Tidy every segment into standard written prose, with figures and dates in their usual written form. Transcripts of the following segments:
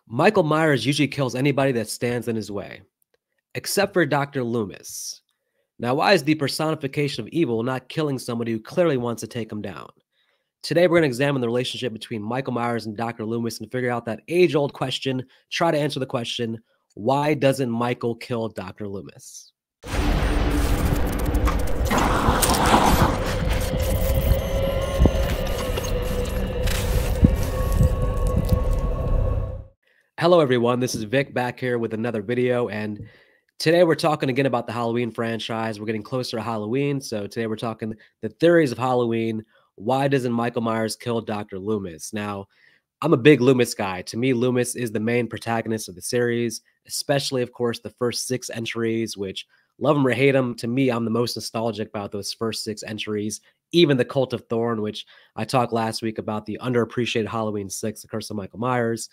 Michael Myers usually kills anybody that stands in his way, except for Dr. Loomis. Now, why is the personification of evil not killing somebody who clearly wants to take him down? Today, we're going to examine the relationship between Michael Myers and Dr. Loomis and figure out that age old question, try to answer the question, why doesn't Michael kill Dr. Loomis? Hello, everyone. This is Vic back here with another video. And today we're talking again about the Halloween franchise. We're getting closer to Halloween. So today we're talking the theories of Halloween. Why doesn't Michael Myers kill Dr. Loomis? Now, I'm a big Loomis guy. To me, Loomis is the main protagonist of the series, especially, of course, the first 6 entries, which love him or hate him. To me, I'm the most nostalgic about those first 6 entries. Even the Cult of Thorn, which I talked last week about the underappreciated Halloween 6, The Curse of Michael Myers.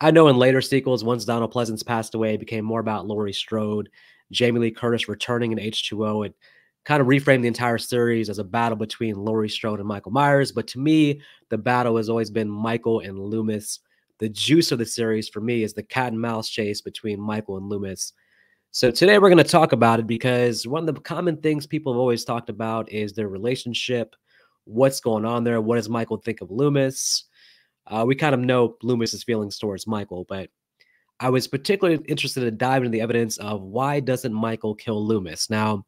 I know in later sequels, once Donald Pleasance passed away, it became more about Laurie Strode, Jamie Lee Curtis returning in H2O. It kind of reframed the entire series as a battle between Laurie Strode and Michael Myers. But to me, the battle has always been Michael and Loomis. The juice of the series for me is the cat and mouse chase between Michael and Loomis. So today we're going to talk about it because one of the common things people have always talked about is their relationship. What's going on there? What does Michael think of Loomis? We kind of know Loomis's feelings towards Michael, but I was particularly interested in diving into the evidence of why doesn't Michael kill Loomis. Now,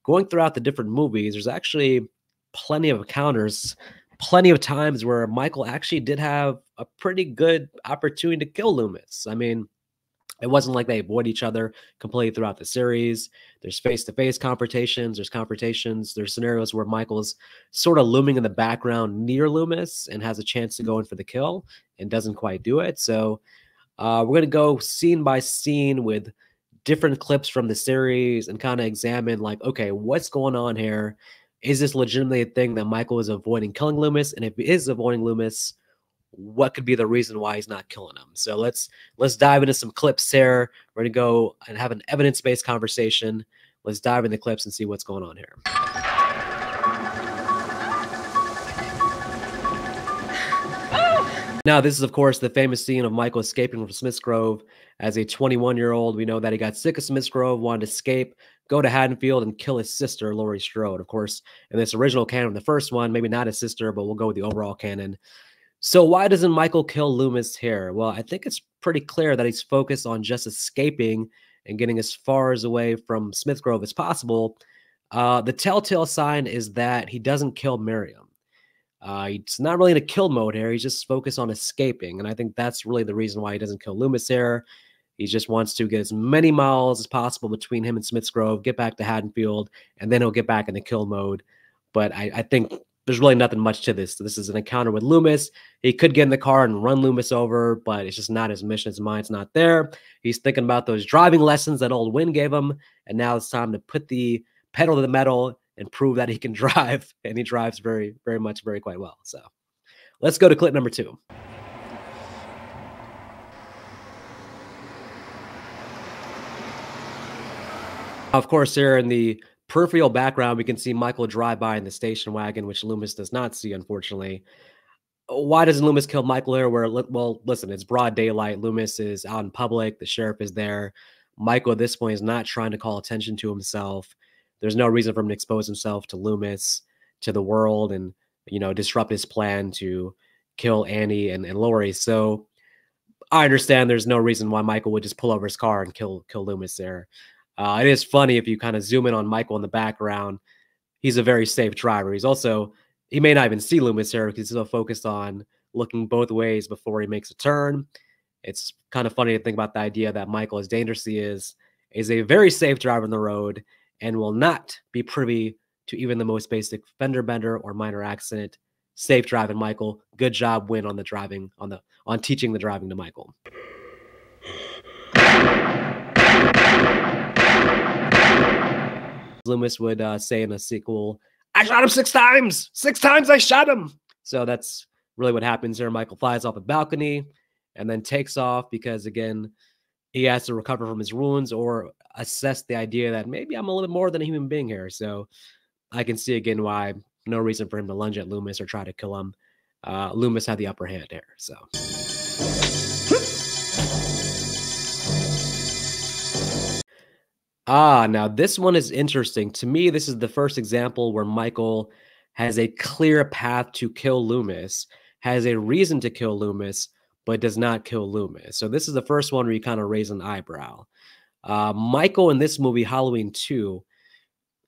going throughout the different movies, there's actually plenty of encounters, plenty of times where Michael actually did have a pretty good opportunity to kill Loomis. I mean, it wasn't like they avoid each other completely throughout the series. There's face-to-face confrontations. There's scenarios where Michael's sort of looming in the background near Loomis and has a chance to go in for the kill and doesn't quite do it. So we're going to go scene by scene with different clips from the series and kind of examine like, okay, what's going on here? Is this legitimately a thing that Michael is avoiding killing Loomis? And if he is avoiding Loomis, what could be the reason why he's not killing him? So let's dive into some clips here. We're going to go and have an evidence-based conversation. Let's dive into the clips and see what's going on here. Now, this is, of course, the famous scene of Michael escaping from Smith's Grove. As a 21-year-old, we know that he got sick of Smith's Grove, wanted to escape, go to Haddonfield, and kill his sister, Laurie Strode. Of course, in this original canon, the first one, maybe not his sister, but we'll go with the overall canon. So why doesn't Michael kill Loomis here? Well, I think it's pretty clear that he's focused on just escaping and getting as far away from Smith Grove as possible. The telltale sign is that he doesn't kill Miriam. He's not really in a kill mode here. He's just focused on escaping. And I think that's really the reason why he doesn't kill Loomis here. He just wants to get as many miles as possible between him and Smith's Grove, get back to Haddonfield, and then he'll get back into kill mode. But I think there's really nothing much to this. This is an encounter with Loomis. He could get in the car and run Loomis over, but it's just not his mission. His mind's not there. He's thinking about those driving lessons that old Wynn gave him, and now it's time to put the pedal to the metal and prove that he can drive, and he drives very, very much, very quite well. So let's go to clip number 2. Of course, here in the peripheral background, we can see Michael drive by in the station wagon, which Loomis does not see, unfortunately. Why doesn't Loomis kill Michael here? Well, listen, it's broad daylight. Loomis is out in public. The sheriff is there. Michael, at this point, is not trying to call attention to himself. There's no reason for him to expose himself to Loomis, to the world, and, you know, disrupt his plan to kill Annie and Laurie. So I understand there's no reason why Michael would just pull over his car and kill Loomis there. It is funny if you kind of zoom in on Michael in the background. He's a very safe driver. He may not even see Loomis here because he's so focused on looking both ways before he makes a turn. It's kind of funny to think about the idea that Michael, as dangerous he is a very safe driver on the road and will not be privy to even the most basic fender bender or minor accident. Safe driving, Michael. Good job, Win, on the driving, on teaching the driving to Michael. Loomis would say in a sequel, "I shot him 6 times! 6 times I shot him!" So that's really what happens here. Michael flies off the balcony and then takes off because, again, he has to recover from his wounds or assess the idea that maybe I'm a little bit more than a human being here. So I can see, again, why no reason for him to lunge at Loomis or try to kill him. Loomis had the upper hand here. So Now this one is interesting. To me, this is the first example where Michael has a clear path to kill Loomis, has a reason to kill Loomis, but does not kill Loomis. So this is the first one where you kind of raise an eyebrow. Michael in this movie, Halloween 2,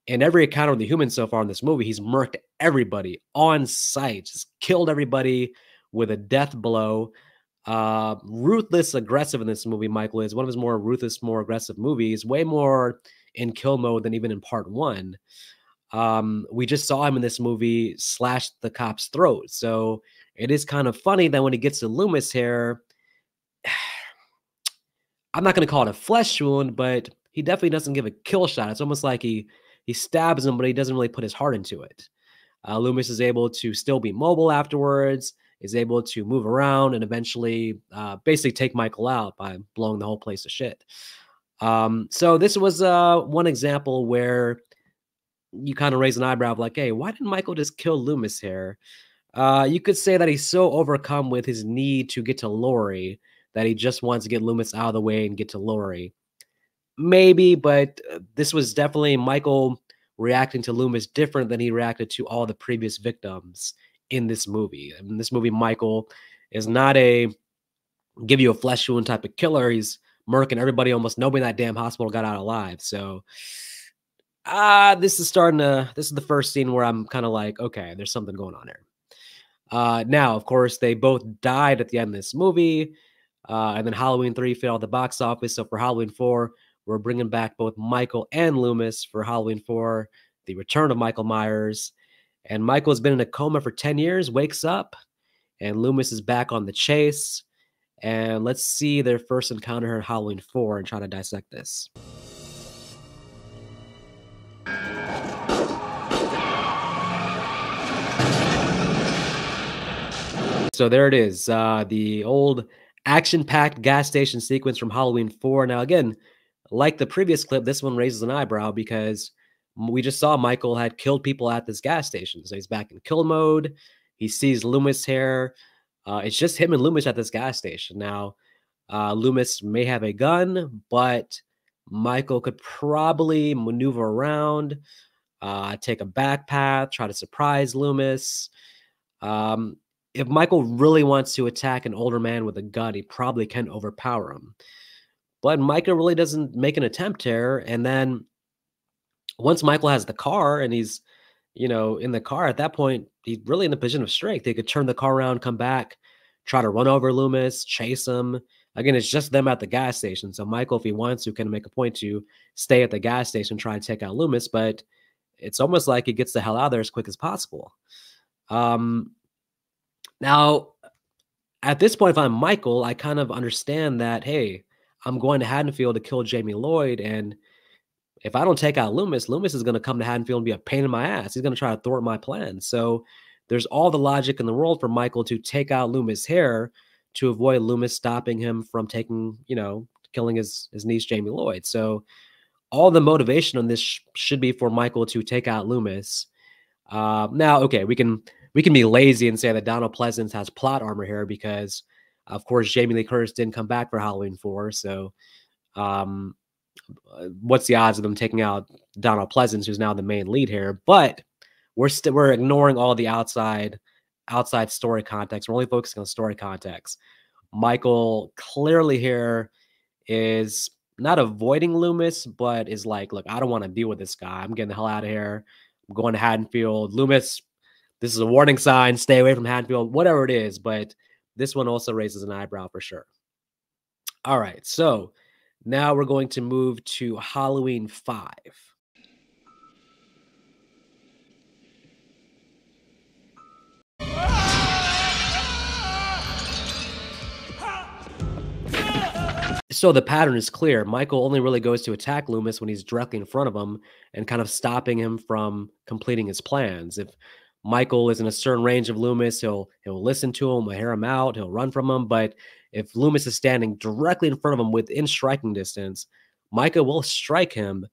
in every encounter with the humans so far in this movie, he's murked everybody on sight, just killed everybody with a death blow. Ruthless, aggressive in this movie. Michael is one of his more ruthless, more aggressive movies, way more in kill mode than even in part one. We just saw him in this movie slash the cop's throat. So it is kind of funny that when he gets to Loomis here, I'm not going to call it a flesh wound, but he definitely doesn't give a kill shot. It's almost like he stabs him, but he doesn't really put his heart into it. Loomis is able to still be mobile afterwards, is able to move around, and eventually basically take Michael out by blowing the whole place to shit. So this was one example where you kind of raise an eyebrow of like, hey, why didn't Michael just kill Loomis here? You could say that he's so overcome with his need to get to Lori that he just wants to get Loomis out of the way and get to Lori. Maybe, but this was definitely Michael reacting to Loomis different than he reacted to all the previous victims in this movie. In this movie, Michael is not a give you a flesh wound type of killer. He's murking everybody. Almost nobody in that damn hospital got out alive. So this is the first scene where I'm kind of like, okay, there's something going on here. Now, of course, they both died at the end of this movie. And then Halloween 3 failed the box office. So for Halloween 4, we're bringing back both Michael and Loomis for Halloween 4, the return of Michael Myers. And Michael's been in a coma for 10 years, wakes up, and Loomis is back on the chase. And let's see their first encounter in Halloween 4 and try to dissect this. So there it is, the old action-packed gas station sequence from Halloween 4. Now, again, like the previous clip, this one raises an eyebrow because we just saw Michael had killed people at this gas station. So he's back in kill mode. He sees Loomis here. It's just him and Loomis at this gas station. Now, Loomis may have a gun, but Michael could probably maneuver around, take a back path, try to surprise Loomis. If Michael really wants to attack an older man with a gun, he probably can overpower him. But Michael really doesn't make an attempt here. And then once Michael has the car and he's, in the car, at that point, he's really in the position of strength. He could turn the car around, come back, try to run over Loomis, chase him. Again, it's just them at the gas station. So Michael, if he wants to, can make a point to stay at the gas station, try to take out Loomis. But it's almost like he gets the hell out of there as quick as possible. Now, at this point, if I'm Michael, I kind of understand that, hey, I'm going to Haddonfield to kill Jamie Lloyd, and if I don't take out Loomis, Loomis is going to come to Haddonfield and be a pain in my ass. He's going to try to thwart my plans. So there's all the logic in the world for Michael to take out Loomis here to avoid Loomis stopping him from taking, killing his niece, Jamie Lloyd. So all the motivation on this should be for Michael to take out Loomis. Now, okay, we can be lazy and say that Donald Pleasance has plot armor here because, of course, Jamie Lee Curtis didn't come back for Halloween 4. So what's the odds of them taking out Donald Pleasance, who's now the main lead here? But we're ignoring all the outside story context. We're only focusing on story context. Michael clearly here is not avoiding Loomis, but is like, look, I don't want to deal with this guy. I'm getting the hell out of here. I'm going to Haddonfield. Loomis, this is a warning sign. Stay away from Haddonfield, whatever it is. But this one also raises an eyebrow for sure. All right, so now we're going to move to Halloween 5. So the pattern is clear. Michael only really goes to attack Loomis when he's directly in front of him and kind of stopping him from completing his plans. If Michael is in a certain range of Loomis, he'll listen to him, he'll hear him out, he'll run from him. But if Loomis is standing directly in front of him within striking distance, Michael will strike him,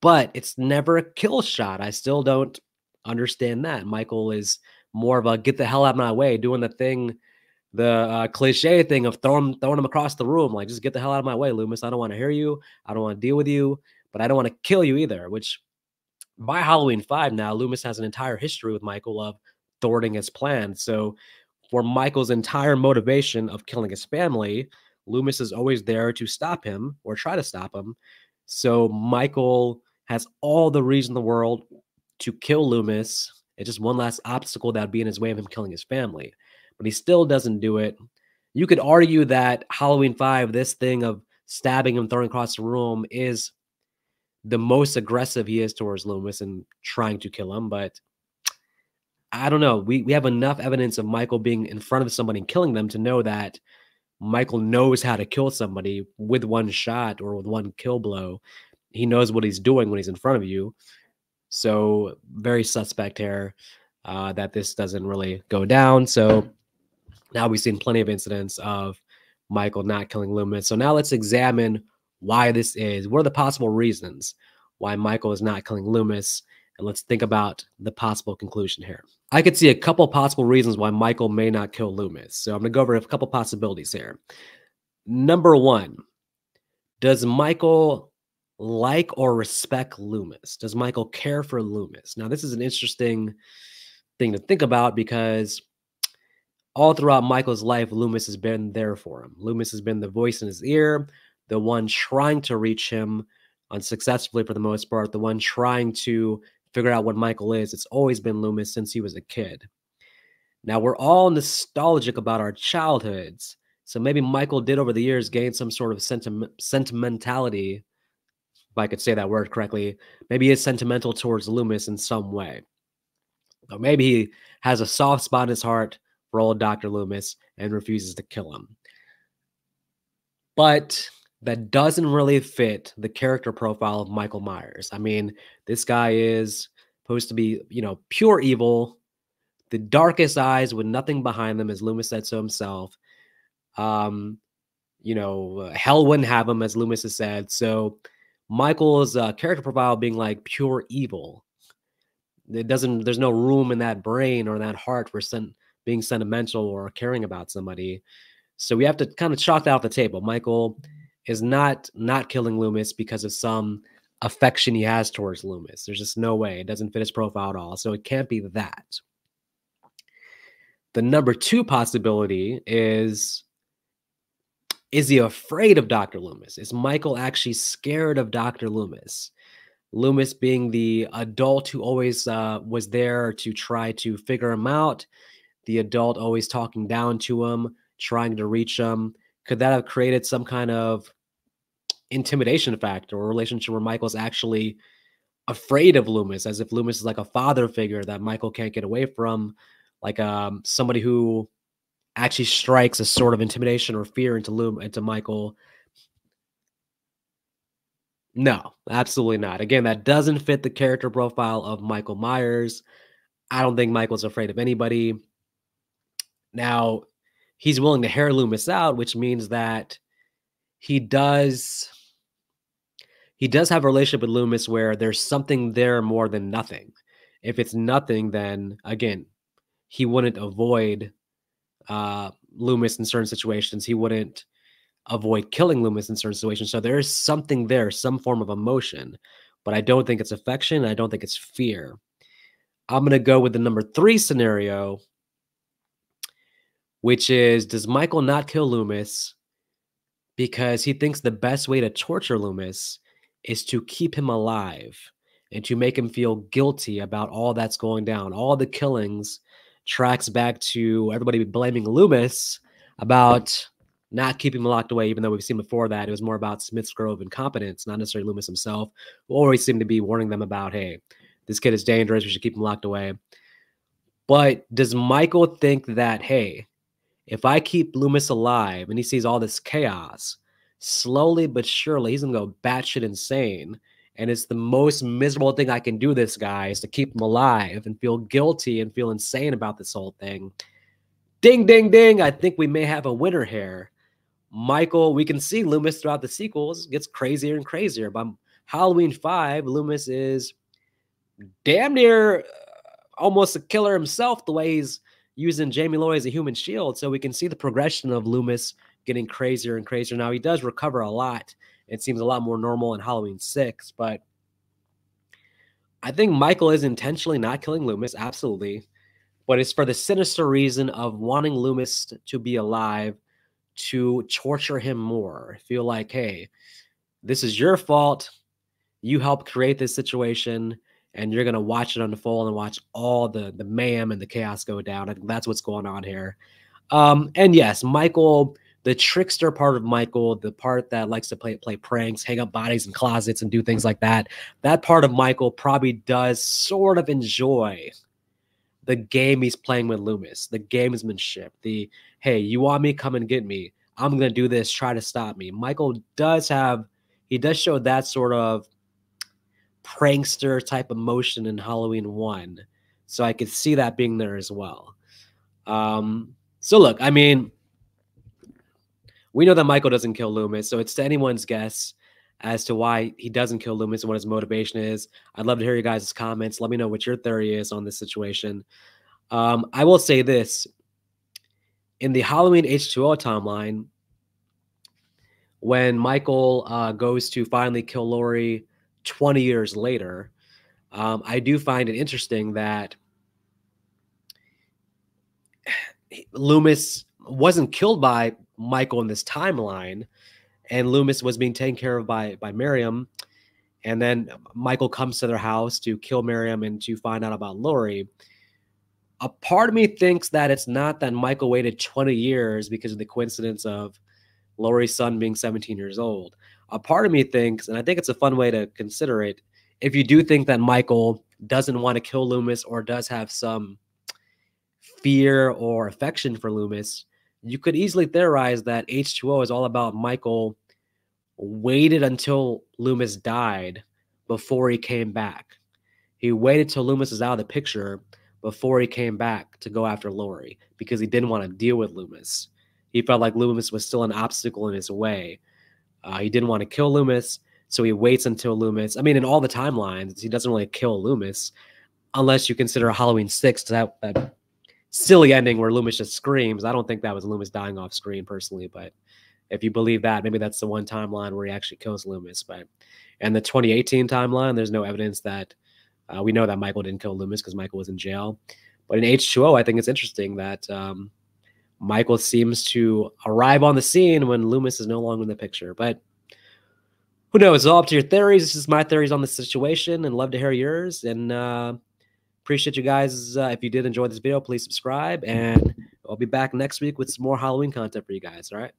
but it's never a kill shot. I still don't understand that. Michael is more of a get the hell out of my way, doing the thing, the cliche thing of throwing him across the room. Like, just get the hell out of my way, Loomis. I don't want to hear you. I don't want to deal with you. but I don't want to kill you either, which by Halloween 5 now, Loomis has an entire history with Michael of thwarting his plan. So for Michael's entire motivation of killing his family, Loomis is always there to stop him or try to stop him. So Michael has all the reason in the world to kill Loomis. It's just one last obstacle that would be in his way of him killing his family. But he still doesn't do it. You could argue that Halloween 5, this thing of stabbing him, throwing across the room, is the most aggressive he is towards Loomis and trying to kill him. But I don't know. We have enough evidence of Michael being in front of somebody and killing them to know that Michael knows how to kill somebody with one shot or with one kill blow. He knows what he's doing when he's in front of you. So very suspect here that this doesn't really go down. So now we've seen plenty of incidents of Michael not killing Loomis. So now let's examine why this is. What are the possible reasons why Michael is not killing Loomis? And let's think about the possible conclusion here. I could see a couple possible reasons why Michael may not kill Loomis. So I'm going to go over a couple possibilities here. Number one, does Michael like or respect Loomis? Does Michael care for Loomis? Now, this is an interesting thing to think about because all throughout Michael's life, Loomis has been there for him. Loomis has been the voice in his ear, the one trying to reach him unsuccessfully for the most part, the one trying to figure out what Michael is. It's always been Loomis since he was a kid. Now, we're all nostalgic about our childhoods. So maybe Michael did over the years gain some sort of sentimentality, if I could say that word correctly. Maybe he is sentimental towards Loomis in some way. Or maybe he has a soft spot in his heart for old Dr. Loomis and refuses to kill him. But that doesn't really fit the character profile of Michael Myers. I mean, this guy is supposed to be, pure evil, the darkest eyes with nothing behind them, as Loomis said so himself. Hell wouldn't have him, as Loomis has said. So Michael's character profile being like pure evil, there's no room in that brain or that heart for being sentimental or caring about somebody. So we have to kind of chalk that off the table. Michael is not killing Loomis because of some affection he has towards Loomis. There's just no way. It doesn't fit his profile at all. So it can't be that. The number two possibility is he afraid of Dr. Loomis? Is Michael actually scared of Dr. Loomis? Loomis being the adult who always was there to try to figure him out, the adult always talking down to him, trying to reach him. Could that have created some kind of intimidation factor or relationship where Michael's actually afraid of Loomis, as if Loomis is like a father figure that Michael can't get away from, like somebody who actually strikes a sort of intimidation or fear into Michael? No, absolutely not. Again, that doesn't fit the character profile of Michael Myers. I don't think Michael's afraid of anybody. Now, he's willing to hair Loomis out, which means that he does have a relationship with Loomis where there's something there more than nothing. If it's nothing, then again, he wouldn't avoid Loomis in certain situations. He wouldn't avoid killing Loomis in certain situations. So there is something there, some form of emotion, but I don't think it's affection. I don't think it's fear. I'm going to go with the number 3 scenario, which is, does Michael not kill Loomis because he thinks the best way to torture Loomis is to keep him alive and to make him feel guilty about all that's going down? All the killings tracks back to everybody blaming Loomis about not keeping him locked away, even though we've seen before that it was more about Smith's Grove incompetence, not necessarily Loomis himself, who always seemed to be warning them about, hey, this kid is dangerous, we should keep him locked away. But does Michael think that, hey, if I keep Loomis alive and he sees all this chaos, slowly but surely he's going to go batshit insane, and it's the most miserable thing I can do this guy is to keep him alive and feel guilty and feel insane about this whole thing? Ding, ding, ding. I think we may have a winner here. Michael, we can see Loomis throughout the sequels gets crazier and crazier. By Halloween 5, Loomis is damn near almost a killer himself, the way he's using Jamie Lloyd as a human shield. So we can see the progression of Loomis getting crazier and crazier. Now, he does recover a lot. It seems a lot more normal in Halloween 6, but I think Michael is intentionally not killing Loomis, absolutely, but it's for the sinister reason of wanting Loomis to be alive to torture him more. Feel like, hey, this is your fault. You helped create this situation, and you're going to watch it unfold and watch all the mayhem and the chaos go down. I think that's what's going on here. And yes, Michael, the trickster part of Michael, the part that likes to play pranks, hang up bodies in closets and do things like that, that part of Michael probably does sort of enjoy the game he's playing with Loomis, the gamesmanship, the, hey, you want me? Come and get me. I'm going to do this. Try to stop me. Michael does show that sort of prankster type emotion in Halloween 1. So I could see that being there as well. So look, I mean, we know that Michael doesn't kill Loomis, so it's to anyone's guess as to why he doesn't kill Loomis and what his motivation is. I'd love to hear you guys' comments. Let me know what your theory is on this situation. I will say this. In the Halloween H2O timeline, when Michael goes to finally kill Laurie 20 years later, I do find it interesting that Loomis wasn't killed by Michael in this timeline, and Loomis was being taken care of by Miriam, and then Michael comes to their house to kill Miriam and to find out about Laurie. A part of me thinks that it's not that Michael waited 20 years because of the coincidence of Laurie's son being 17 years old. A part of me thinks, and I think it's a fun way to consider it, if you do think that Michael doesn't want to kill Loomis or does have some fear or affection for Loomis, you could easily theorize that H2O is all about Michael waited until Loomis died before he came back. He waited till Loomis is out of the picture before he came back to go after Laurie because he didn't want to deal with Loomis. He felt like Loomis was still an obstacle in his way. He didn't want to kill Loomis, so he waits until Loomis. I mean, in all the timelines, he doesn't really kill Loomis unless you consider Halloween 6 that silly ending where Loomis just screams. I don't think that was Loomis dying off screen personally, but if you believe that, maybe that's the one timeline where he actually kills Loomis. But in the 2018 timeline, there's no evidence that we know that Michael didn't kill Loomis because Michael was in jail. But in H2O, I think it's interesting that Michael seems to arrive on the scene when Loomis is no longer in the picture. But who knows? It's all up to your theories. This is my theories on the situation, and love to hear yours. And appreciate you guys. If you did enjoy this video, please subscribe, and I'll be back next week with some more Halloween content for you guys. All right.